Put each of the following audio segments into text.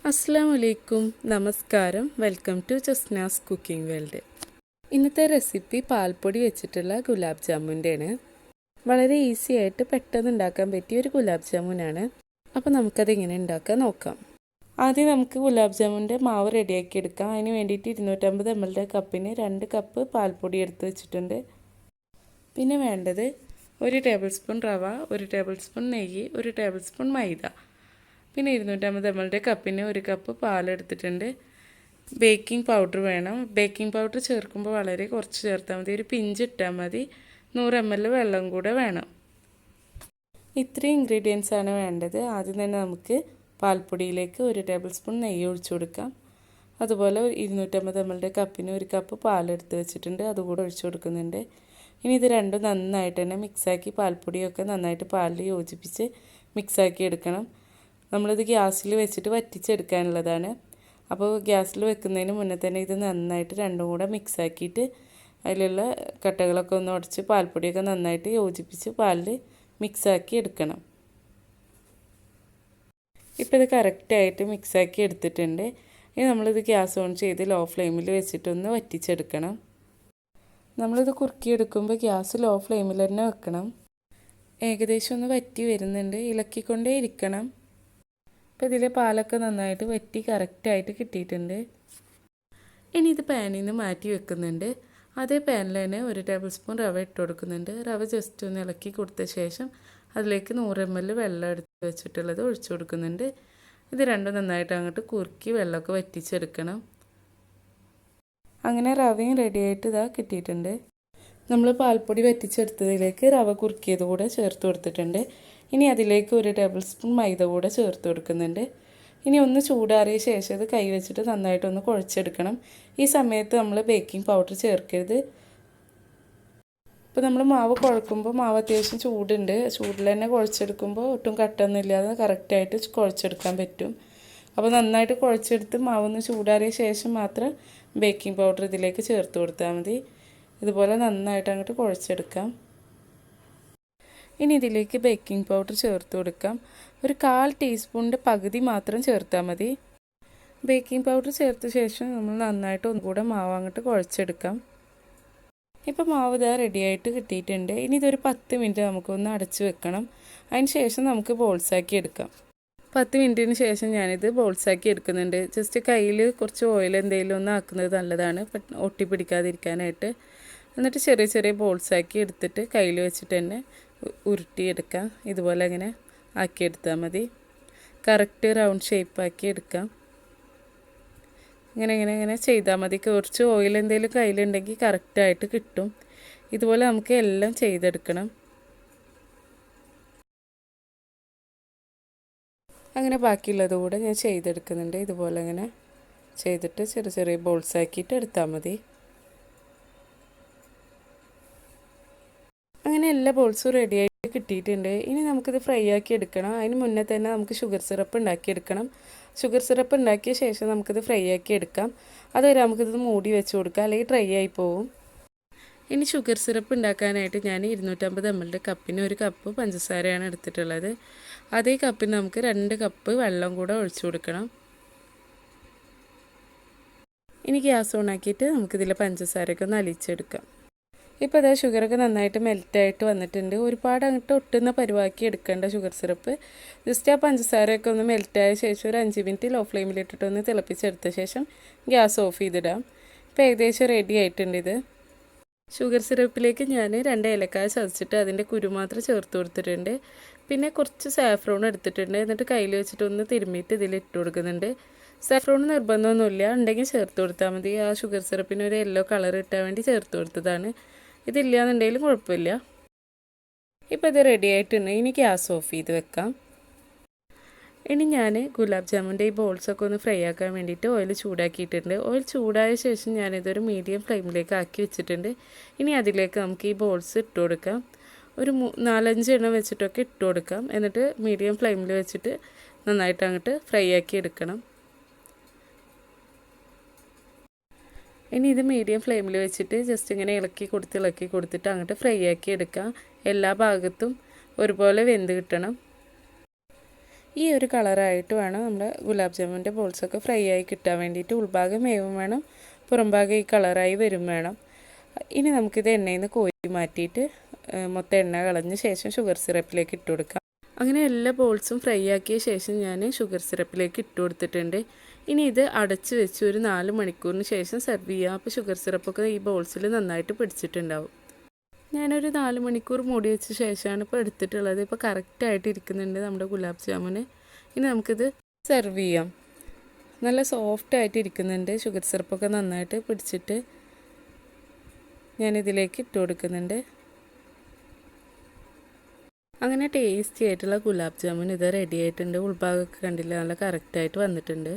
അസ്സലാമലൈക്കും, നമസ്കാരം. Welcome to Jasna's cooking world. ഇന്നത്തെ റെസിപ്പി പാൽപ്പൊടി വെച്ചിട്ടുള്ള ഗുലാബ് ജാമുൻ്റെയാണ്. വളരെ ഈസി ആയിട്ട് പെട്ടെന്ന് ഉണ്ടാക്കാൻ പറ്റിയ ഒരു ഗുലാബ് ജാമുനാണ്. അപ്പോൾ നമുക്കതെങ്ങനെ ഉണ്ടാക്കാൻ നോക്കാം. ആദ്യം നമുക്ക് ഗുലാബ് ജാമുൻ്റെ മാവ് റെഡിയാക്കി എടുക്കാം. അതിന് വേണ്ടിയിട്ട് 250 ml കപ്പിന് 2 കപ്പ് പാൽപ്പൊടി എടുത്ത് വെച്ചിട്ടുണ്ട്. പിന്നെ വേണ്ടത് 1 ടേബിൾ സ്പൂൺ റവ, 1 ടേബിൾ സ്പൂൺ നെയ്യ്, 1 ടേബിൾ സ്പൂൺ മൈദ. പിന്നെ 250 ml കപ്പിന് 1 കപ്പ് പാലെടുത്തിട്ടുണ്ട്. ബേക്കിംഗ് പൗഡർ വേണം. ബേക്കിംഗ് പൗഡർ ചേർക്കുമ്പോൾ വളരെ കുറച്ച് ചേർത്താൽ മതി, ഒരു പിഞ്ച് ഇട്ടാൽ മതി. 100 ml വെള്ളം കൂടെ വേണം. ഇത്രയും ഇൻഗ്രീഡിയൻസ് ആണ് വേണ്ടത്. ആദ്യം തന്നെ നമുക്ക് പാൽപ്പൊടിയിലേക്ക് 1 ടേബിൾ സ്പൂൺ നെയ്യ് ഒഴിച്ചു കൊടുക്കാം. അതുപോലെ 250 ml കപ്പിന് 1 കപ്പ് പാലെടുത്ത് വെച്ചിട്ടുണ്ട്, അതുകൂടെ ഒഴിച്ചു കൊടുക്കുന്നുണ്ട്. ഇനി ഇത് രണ്ടും നന്നായിട്ട് തന്നെ മിക്സാക്കി, പാൽപ്പൊടിയൊക്കെ നന്നായിട്ട് പാലിൽ യോജിപ്പിച്ച് മിക്സാക്കി എടുക്കണം. നമ്മളിത് ഗ്യാസിൽ വെച്ചിട്ട് വറ്റിച്ചെടുക്കാനുള്ളതാണ്. അപ്പോൾ ഗ്യാസിൽ വെക്കുന്നതിന് മുന്നേ തന്നെ ഇത് നന്നായിട്ട് രണ്ടും കൂടെ മിക്സാക്കിയിട്ട് അതിലുള്ള കട്ടകളൊക്കെ ഒന്ന് ഉടച്ച് പാൽപ്പൊടിയൊക്കെ നന്നായിട്ട് യോജിപ്പിച്ച് പാലിൽ മിക്സാക്കി എടുക്കണം. ഇപ്പോൾ ഇത് കറക്റ്റായിട്ട് മിക്സാക്കി എടുത്തിട്ടുണ്ട്. ഇനി നമ്മളിത് ഗ്യാസ് ഓൺ ചെയ്ത് ലോ ഫ്ലെയിമിൽ വെച്ചിട്ടൊന്ന് വറ്റിച്ചെടുക്കണം. നമ്മളിത് കുറുക്കിയെടുക്കുമ്പോൾ ഗ്യാസ് ലോ ഫ്ലെയിമിൽ തന്നെ വെക്കണം. ഏകദേശം ഒന്ന് വറ്റി വരുന്നുണ്ട്, ഇളക്കിക്കൊണ്ടേ ഇരിക്കണം. അപ്പോൾ ഇതിലെ പാലൊക്കെ നന്നായിട്ട് വറ്റി കറക്റ്റായിട്ട് കിട്ടിയിട്ടുണ്ട്. ഇനി ഇത് പാനിൽ നിന്ന് മാറ്റി വെക്കുന്നുണ്ട്. അതേ പാനിൽ തന്നെ 1 ടേബിൾ സ്പൂൺ റവ ഇട്ട് കൊടുക്കുന്നുണ്ട്. റവ ജസ്റ്റ് ഒന്ന് ഇളക്കി കൊടുത്ത ശേഷം അതിലേക്ക് 100 ml വെള്ളം എടുത്ത് വെച്ചിട്ടുള്ളത് ഒഴിച്ചു കൊടുക്കുന്നുണ്ട്. ഇത് രണ്ടും നന്നായിട്ട് അങ്ങോട്ട് കുറുക്കി വെള്ളമൊക്കെ വറ്റിച്ചെടുക്കണം. അങ്ങനെ റവയും റെഡിയായിട്ട് ഇതാ കിട്ടിയിട്ടുണ്ട്. നമ്മൾ പാൽപ്പൊടി വറ്റിച്ചെടുത്തതിലേക്ക് റവ കുറുക്കിയത് കൂടെ ചേർത്ത് കൊടുത്തിട്ടുണ്ട്. ഇനി അതിലേക്ക് 1 ടേബിൾ സ്പൂൺ മൈദ കൂടെ ചേർത്ത് കൊടുക്കുന്നുണ്ട്. ഇനി ഒന്ന് ചൂടാറിയ ശേഷം ഇത് കൈ വെച്ചിട്ട് നന്നായിട്ടൊന്ന് കുഴച്ചെടുക്കണം. ഈ സമയത്ത് നമ്മൾ ബേക്കിംഗ് പൗഡർ ചേർക്കരുത്. ഇപ്പോൾ നമ്മൾ മാവ് കുഴക്കുമ്പോൾ മാവ് അത്യാവശ്യം ചൂടുണ്ട്. ചൂടിൽ തന്നെ കുഴച്ചെടുക്കുമ്പോൾ ഒട്ടും കട്ടൊന്നും ഇല്ലാതെ കറക്റ്റായിട്ട് കുഴച്ചെടുക്കാൻ പറ്റും. അപ്പോൾ നന്നായിട്ട് കുഴച്ചെടുത്ത് മാവൊന്ന് ചൂടാറിയ ശേഷം മാത്രം ബേക്കിംഗ് പൗഡർ ഇതിലേക്ക് ചേർത്ത് കൊടുത്താൽ മതി. ഇതുപോലെ നന്നായിട്ട് അങ്ങോട്ട് കുഴച്ചെടുക്കാം. ഇനി ഇതിലേക്ക് ബേക്കിംഗ് പൗഡർ ചേർത്ത് കൊടുക്കാം. ഒരു 1/4 ടീസ്പൂണിൻ്റെ പകുതി മാത്രം ചേർത്താൽ മതി. ബേക്കിംഗ് പൗഡർ ചേർത്ത ശേഷം നമ്മൾ നന്നായിട്ട് ഒന്നുകൂടെ മാവ് അങ്ങോട്ട് കുഴച്ചെടുക്കാം. ഇപ്പോൾ മാവ് ഇതാ റെഡിയായിട്ട് കിട്ടിയിട്ടുണ്ട്. ഇനി ഇതൊരു 10 മിനിറ്റ് നമുക്കൊന്ന് അടച്ചു വെക്കണം. അതിന് ശേഷം നമുക്ക് ബോൾസാക്കി എടുക്കാം. 10 മിനിറ്റിന് ശേഷം ഞാനിത് ബോൾസാക്കി എടുക്കുന്നുണ്ട്. ജസ്റ്റ് കയ്യിൽ കുറച്ച് ഓയിൽ എന്തെങ്കിലും ഒന്ന് ആക്കുന്നത് നല്ലതാണ്, ഒട്ടി പിടിക്കാതിരിക്കാനായിട്ട്. എന്നിട്ട് ചെറിയ ചെറിയ ബോൾസാക്കി എടുത്തിട്ട് കയ്യിൽ വെച്ചിട്ട് തന്നെ ഉരുട്ടിയെടുക്കാം. ഇതുപോലെ അങ്ങനെ ആക്കിയെടുത്താൽ മതി. കറക്റ്റ് റൗണ്ട് ഷേപ്പാക്കി എടുക്കാം. ഇങ്ങനെ ചെയ്താൽ മതി. കുറച്ച് ഓയിൽ എന്തെങ്കിലും കയ്യിലുണ്ടെങ്കിൽ കറക്റ്റായിട്ട് കിട്ടും. ഇതുപോലെ നമുക്ക് എല്ലാം ചെയ്തെടുക്കണം. അങ്ങനെ ബാക്കിയുള്ളത് കൂടെ ഞാൻ ചെയ്തെടുക്കുന്നുണ്ട്. ഇതുപോലെ അങ്ങനെ ചെയ്തിട്ട് ചെറിയ ചെറിയ ബോൾസ് ആക്കിയിട്ട് എടുത്താൽ മതി. അങ്ങനെ എല്ലാ ബോൾസും റെഡിയായിട്ട് കിട്ടിയിട്ടുണ്ട്. ഇനി നമുക്കിത് ഫ്രൈ ആക്കി എടുക്കണം. അതിന് മുന്നേ തന്നെ നമുക്ക് ഷുഗർ സിറപ്പ് ഉണ്ടാക്കിയെടുക്കണം. ഷുഗർ സിറപ്പ് ഉണ്ടാക്കിയ ശേഷം നമുക്കിത് ഫ്രൈ ആക്കി എടുക്കാം. അതുവരെ നമുക്കിത് മൂടി വെച്ച് കൊടുക്കാം, അല്ലെങ്കിൽ ഡ്രൈ ആയി പോവും. ഇനി ഷുഗർ സിറപ്പ് ഉണ്ടാക്കാനായിട്ട് ഞാൻ 250 ml കപ്പിന് 1 കപ്പ് പഞ്ചസാരയാണ് എടുത്തിട്ടുള്ളത്. അതേ കപ്പിന് നമുക്ക് 2 കപ്പ് വെള്ളം കൂടെ ഒഴിച്ചു കൊടുക്കണം. ഇനി ഗ്യാസ് ഓൺ ആക്കിയിട്ട് നമുക്കിതിൽ പഞ്ചസാരയൊക്കെ ഒന്ന് അലിച്ചെടുക്കാം. ഇപ്പോൾ അതാ ഷുഗറൊക്കെ നന്നായിട്ട് മെൽറ്റായിട്ട് വന്നിട്ടുണ്ട്. ഒരുപാട് അങ്ങോട്ട് ഒട്ടുന്ന പരുവാക്കി എടുക്കേണ്ട ഷുഗർ സിറപ്പ്. ജസ്റ്റ് ആ പഞ്ചസാരയൊക്കെ ഒന്ന് മെൽറ്റായ ശേഷം ഒരു 5 മിനിറ്റ് ലോ ഫ്ലെയിമിലിട്ടിട്ടൊന്ന് തിളപ്പിച്ചെടുത്ത ശേഷം ഗ്യാസ് ഓഫ് ചെയ്തിടാം. ഇപ്പോൾ ഏകദേശം റെഡി ആയിട്ടുണ്ട് ഇത്. ഷുഗർ സിറപ്പിലേക്ക് ഞാൻ 2 ഏലക്കായ ചതച്ചിട്ട് അതിൻ്റെ കുരു മാത്രം ചേർത്ത് കൊടുത്തിട്ടുണ്ട്. പിന്നെ കുറച്ച് സാഫ്രോൺ എടുത്തിട്ടുണ്ട്. എന്നിട്ട് കയ്യിൽ വെച്ചിട്ട് ഒന്ന് തിരുമ്മിയിട്ട് ഇതിലിട്ട് കൊടുക്കുന്നുണ്ട്. സാഫ്രോൺ നിർബന്ധമൊന്നുമില്ല, ഉണ്ടെങ്കിൽ ചേർത്ത് കൊടുത്താൽ മതി. ആ ഷുഗർ സിറപ്പിന് ഒരു യെല്ലോ കളർ ഇട്ടാൻ വേണ്ടി ചേർത്ത് കൊടുത്തതാണ്. ഇതില്ല എന്നുണ്ടെങ്കിലും കുഴപ്പമില്ല. ഇപ്പോൾ ഇത് റെഡി ആയിട്ടുണ്ട്. ഇനി ഗ്യാസ് ഓഫ് ചെയ്ത് വെക്കാം. ഇനി ഞാൻ ഗുലാബ് ജാമുൻ്റെ ഈ ബോൾസൊക്കെ ഒന്ന് ഫ്രൈ ആക്കാൻ വേണ്ടിയിട്ട് ഓയിൽ ചൂടാക്കിയിട്ടുണ്ട്. ഓയിൽ ചൂടായ ശേഷം ഞാനിതൊരു മീഡിയം ഫ്ലെയിമിലേക്ക് ആക്കി വെച്ചിട്ടുണ്ട്. ഇനി അതിലേക്ക് നമുക്ക് ഈ ബോൾസ് ഇട്ട് കൊടുക്കാം. ഒരു 4-5 എണ്ണം വെച്ചിട്ടൊക്കെ ഇട്ട് കൊടുക്കാം. എന്നിട്ട് മീഡിയം ഫ്ലെയിമിൽ വെച്ചിട്ട് നന്നായിട്ട് അങ്ങോട്ട് ഫ്രൈ ആക്കി എടുക്കണം. ഇനി ഇത് മീഡിയം ഫ്ലെയിമിൽ വെച്ചിട്ട് ജസ്റ്റ് ഇങ്ങനെ ഇളക്കി കൊടുത്തിട്ട് അങ്ങോട്ട് ഫ്രൈ ആക്കി എടുക്കാം. എല്ലാ ഭാഗത്തും ഒരുപോലെ വെന്ത് കിട്ടണം. ഈ ഒരു കളറായിട്ട് വേണം നമ്മുടെ ഗുലാബ് ജാമുൻ്റെ ബോൾസൊക്കെ ഫ്രൈ ആയി കിട്ടാൻ വേണ്ടിയിട്ട്. ഉൾഭാഗം വേവും വേണം, പുറംഭാഗം ഈ കളറായി വരും വേണം. ഇനി നമുക്കിത് എണ്ണയിൽ നിന്ന് കോരി മാറ്റിയിട്ട് മൊത്തം എണ്ണ കളഞ്ഞ ശേഷം ഷുഗർ സിറപ്പിലേക്ക് ഇട്ട് കൊടുക്കാം. അങ്ങനെ എല്ലാ ബോൾസും ഫ്രൈ ആക്കിയ ശേഷം ഞാൻ ഷുഗർ സിറപ്പിലേക്ക് ഇട്ട് കൊടുത്തിട്ടുണ്ട്. ഇനി ഇത് അടച്ച് വെച്ച് ഒരു 4 മണിക്കൂറിന് ശേഷം സെർവ് ചെയ്യാം. അപ്പോൾ ഷുഗർ സിറപ്പൊക്കെ ഈ ബോൾസിൽ നന്നായിട്ട് പിടിച്ചിട്ടുണ്ടാവും. ഞാനൊരു 4 മണിക്കൂർ മൂടി വെച്ച ശേഷമാണ് ഇപ്പോൾ എടുത്തിട്ടുള്ളത്. ഇപ്പോൾ കറക്റ്റായിട്ട് ഇരിക്കുന്നുണ്ട് നമ്മുടെ ഗുലാബ് ജാമുന്. ഇനി നമുക്കിത് സെർവ് ചെയ്യാം. നല്ല സോഫ്റ്റായിട്ട് ഇരിക്കുന്നുണ്ട്. ഷുഗർ സിറപ്പൊക്കെ നന്നായിട്ട് പിടിച്ചിട്ട് ഞാനിതിലേക്ക് ഇട്ട് കൊടുക്കുന്നുണ്ട്. അങ്ങനെ ടേസ്റ്റി ആയിട്ടുള്ള ഗുലാബ് ജാമുൻ ഇത് റെഡി ആയിട്ടുണ്ട്. ഉൾഭാഗമൊക്കെ കണ്ടില്ല, നല്ല കറക്റ്റായിട്ട് വന്നിട്ടുണ്ട്.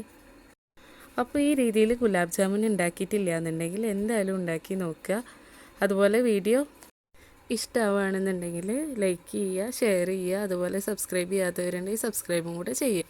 അപ്പോൾ ഈ രീതിയിൽ ഗുലാബ് ജാമുൻ ഉണ്ടാക്കിയിട്ടില്ല എന്നുണ്ടെങ്കിൽ എന്തായാലും ഉണ്ടാക്കി നോക്കുക. അതുപോലെ വീഡിയോ ഇഷ്ടമാവുകയാണെന്നുണ്ടെങ്കിൽ ലൈക്ക് ചെയ്യുക, ഷെയർ ചെയ്യുക, അതുപോലെ സബ്സ്ക്രൈബ് ചെയ്യാത്തവരുണ്ടെങ്കിൽ സബ്സ്ക്രൈബും കൂടെ ചെയ്യുക.